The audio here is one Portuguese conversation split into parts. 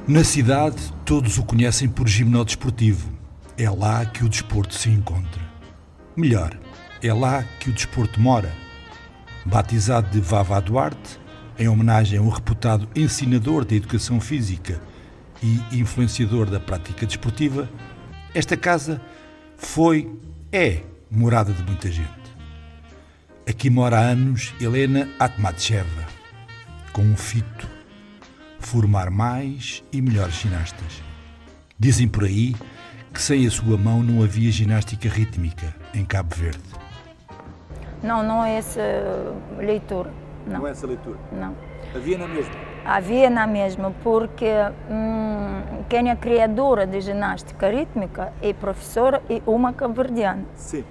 Na cidade, todos o conhecem por gimnodesportivo. É lá que o desporto se encontra. Melhor, é lá que o desporto mora. Batizado de Vavá Duarte, em homenagem a um reputado ensinador de educação física e influenciador da prática desportiva, esta casa é morada de muita gente. Aqui mora há anos Helena Atmatcheva, com um fito: formar mais e melhores ginastas. Dizem por aí que sem a sua mão não havia ginástica rítmica em Cabo Verde. Não é essa leitura. Não é essa leitura? Não. Havia na mesma? Havia na mesma, porque quem é criadora de ginástica rítmica é professora e uma cabo-verdiana. Sim.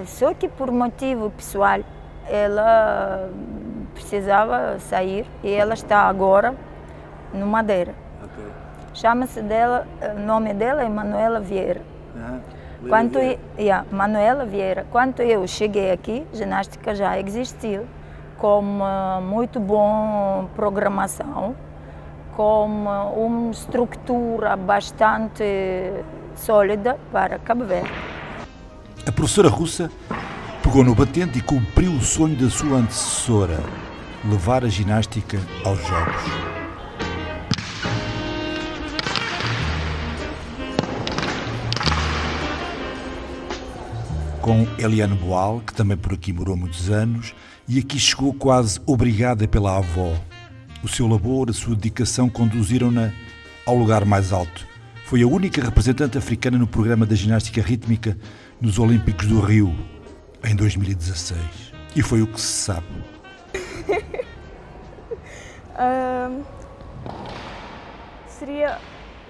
Só que por motivo pessoal ela precisava sair e ela está agora no Madeira. Ok. O nome dela é Manuela Vieira. Vieira. Manuela Vieira. Quando eu cheguei aqui, ginástica já existiu, com muito boa programação, com uma estrutura bastante sólida para Cabo Verde. A professora russa pegou no batente e cumpriu o sonho da sua antecessora: levar a ginástica aos Jogos. Com Eliane Boal, que também por aqui morou muitos anos, e aqui chegou quase obrigada pela avó. O seu labor, a sua dedicação conduziram-na ao lugar mais alto. Foi a única representante africana no programa da ginástica rítmica nos Olímpicos do Rio, em 2016. E foi o que se sabe. Seria,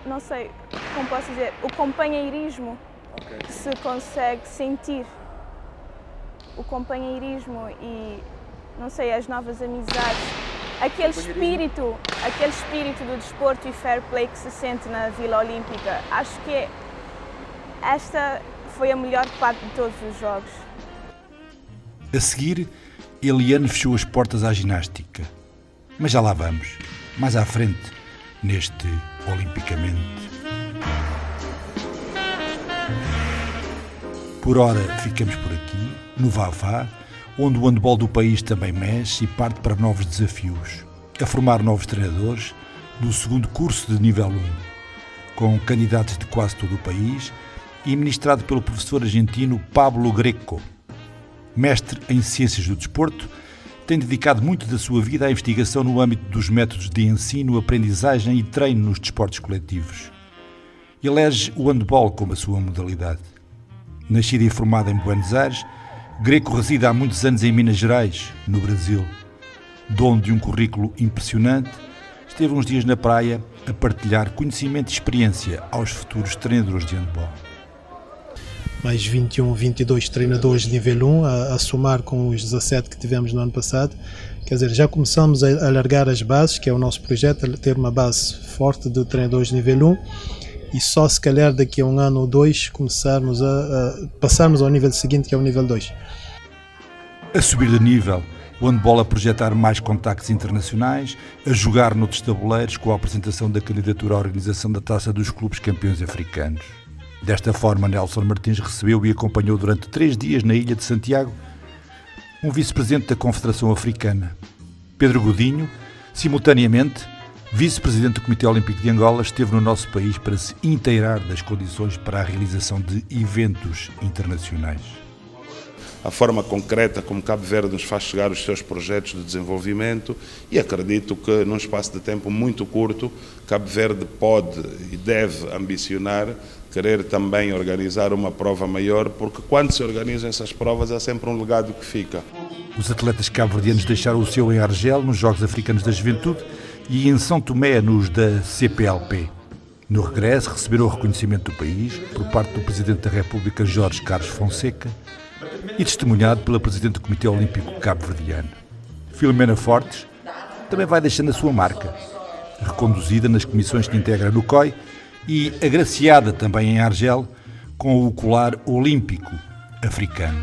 não sei como posso dizer, o companheirismo. Okay. Que se consegue sentir. O companheirismo e, não sei, as novas amizades. Aquele espírito do desporto e fair play que se sente na Vila Olímpica. Acho que esta foi a melhor parte de todos os jogos. A seguir, Eliane fechou as portas à ginástica. Mas já lá vamos, mais à frente, neste Olimpicamente. Por ora, ficamos por aqui, no Vavá, onde o handball do país também mexe e parte para novos desafios, a formar novos treinadores do segundo curso de nível 1, com candidatos de quase todo o país e ministrado pelo professor argentino Pablo Greco. Mestre em Ciências do Desporto, tem dedicado muito da sua vida à investigação no âmbito dos métodos de ensino, aprendizagem e treino nos desportos coletivos. Elege o handball como a sua modalidade. Nascido e formado em Buenos Aires, Greco reside há muitos anos em Minas Gerais, no Brasil. Dono de um currículo impressionante, esteve uns dias na praia a partilhar conhecimento e experiência aos futuros treinadores de handball. Mais 21, 22 treinadores de nível 1, a somar com os 17 que tivemos no ano passado. Quer dizer, já começamos a alargar as bases, que é o nosso projeto, a ter uma base forte de treinadores de nível 1. E só se calhar daqui a um ano ou dois começarmos a passarmos ao nível seguinte, que é o nível 2. A subir de nível, o handball a projetar mais contactos internacionais, a jogar noutros tabuleiros com a apresentação da candidatura à organização da Taça dos Clubes Campeões Africanos. Desta forma, Nelson Martins recebeu e acompanhou durante 3 dias na Ilha de Santiago um vice-presidente da Confederação Africana. Pedro Godinho, simultaneamente vice-presidente do Comitê Olímpico de Angola, esteve no nosso país para se inteirar das condições para a realização de eventos internacionais. A forma concreta como Cabo Verde nos faz chegar os seus projetos de desenvolvimento, e acredito que num espaço de tempo muito curto, Cabo Verde pode e deve ambicionar querer também organizar uma prova maior, porque quando se organizam essas provas há sempre um legado que fica. Os atletas cabo-verdianos deixaram o seu em Argel, nos Jogos Africanos da Juventude, e em São Tomé, nos da CPLP. No regresso, receberam o reconhecimento do país por parte do Presidente da República, Jorge Carlos Fonseca, e testemunhado pela Presidente do Comitê Olímpico Cabo-Verdiano. Filomena Fortes também vai deixando a sua marca, reconduzida nas comissões que integra no COI e agraciada também em Argel com o colar olímpico africano.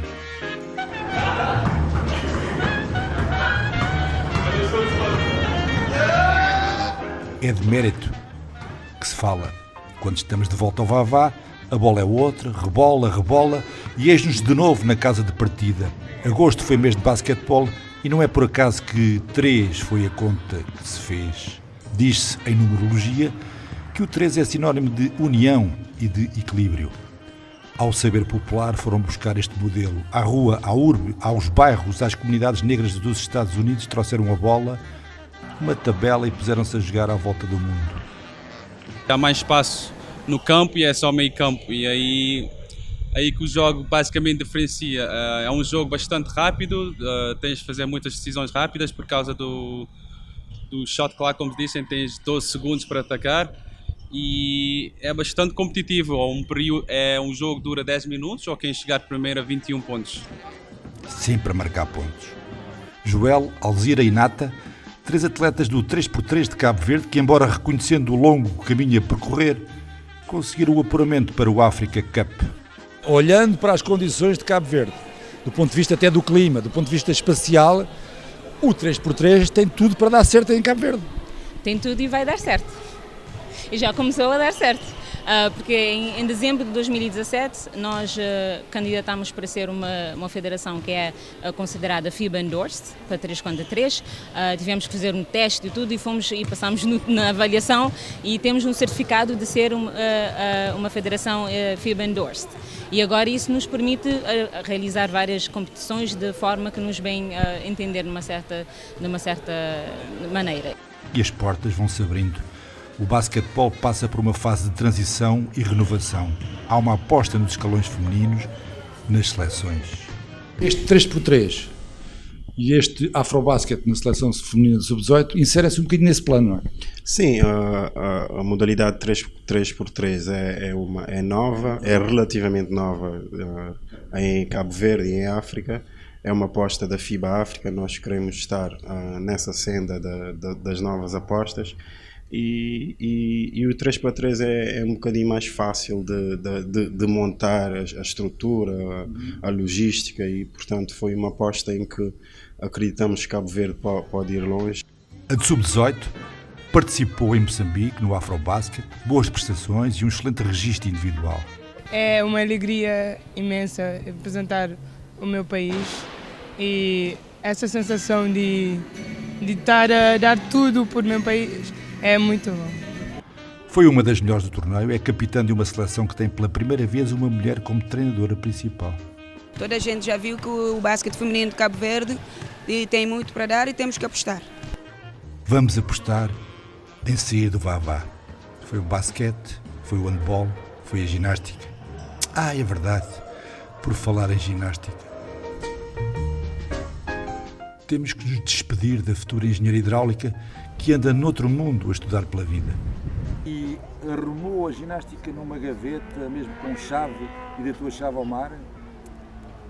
É de mérito fala. Quando estamos de volta ao Vavá, a bola é outra, rebola, e eis-nos de novo na casa de partida. Agosto foi mês de basquetebol e não é por acaso que 3 foi a conta que se fez. Diz-se em numerologia que o 3 é sinónimo de união e de equilíbrio. Ao saber popular foram buscar este modelo. À rua, à urbe, aos bairros, às comunidades negras dos Estados Unidos, trouxeram a bola, uma tabela e puseram-se a jogar à volta do mundo. Há mais espaço no campo e é só meio campo, e aí que o jogo basicamente diferencia. É um jogo bastante rápido, tens de fazer muitas decisões rápidas por causa do shot clock, como dissem, tens 12 segundos para atacar e é bastante competitivo. Um jogo que dura 10 minutos ou quem chegar primeiro a 21 pontos. Sempre a marcar pontos. Joel, Alzira e Nata, 3 atletas do 3x3 de Cabo Verde que, embora reconhecendo o longo caminho a percorrer, conseguiram o apuramento para o Africa Cup. Olhando para as condições de Cabo Verde, do ponto de vista até do clima, do ponto de vista espacial, o 3x3 tem tudo para dar certo em Cabo Verde. Tem tudo e vai dar certo. E já começou a dar certo. Porque em dezembro de 2017 nós candidatámos para ser uma federação que é considerada FIBA Endorsed, para 3 contra 3. Tivemos que fazer um teste e tudo e passámos na avaliação e temos um certificado de ser uma federação FIBA Endorsed. E agora isso nos permite realizar várias competições de forma que nos bem entender de uma certa maneira. E as portas vão se abrindo. O basquetebol passa por uma fase de transição e renovação. Há uma aposta nos escalões femininos, nas seleções. Este 3x3 e este Afrobasket na seleção feminina de sub-18 insere-se um bocadinho nesse plano, não é? Sim, a modalidade 3x3 é nova, é relativamente nova em Cabo Verde e em África. É uma aposta da FIBA África, nós queremos estar nessa senda das novas apostas. E o 3x3 é um bocadinho mais fácil de montar a estrutura, a logística e, portanto, foi uma aposta em que acreditamos que Cabo Verde pode ir longe. A de sub-18 participou em Moçambique, no Afrobasket, boas prestações e um excelente registro individual. É uma alegria imensa representar o meu país e essa sensação de estar a dar tudo por meu país é muito bom. Foi uma das melhores do torneio, é capitã de uma seleção que tem pela primeira vez uma mulher como treinadora principal. Toda a gente já viu que o basquete feminino de Cabo Verde tem muito para dar e temos que apostar. Vamos apostar em sair do Vavá. Foi o basquete, foi o handball, foi a ginástica. É verdade, por falar em ginástica. Temos que nos despedir da futura engenheira hidráulica que anda noutro mundo a estudar pela vida. E arrumou a ginástica numa gaveta, mesmo com chave, e deitou a chave ao mar?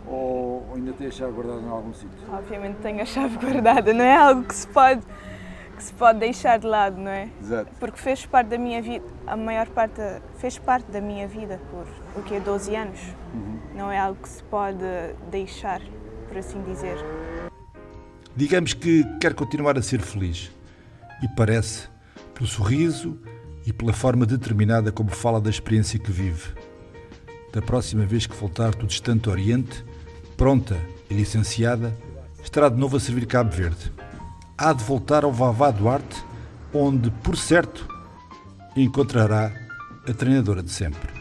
Ou ainda tem a chave guardada em algum sítio? Obviamente tenho a chave guardada, não é algo que se pode deixar de lado, não é? Exato. Porque fez parte da minha vida, a maior parte fez parte da minha vida por 12 anos. Não é algo que se pode deixar, por assim dizer. Digamos que quer continuar a ser feliz. E parece, pelo sorriso e pela forma determinada como fala da experiência que vive. Da próxima vez que voltar do distante Oriente, pronta e licenciada, estará de novo a servir Cabo Verde. Há de voltar ao Vavá Duarte, onde, por certo, encontrará a treinadora de sempre.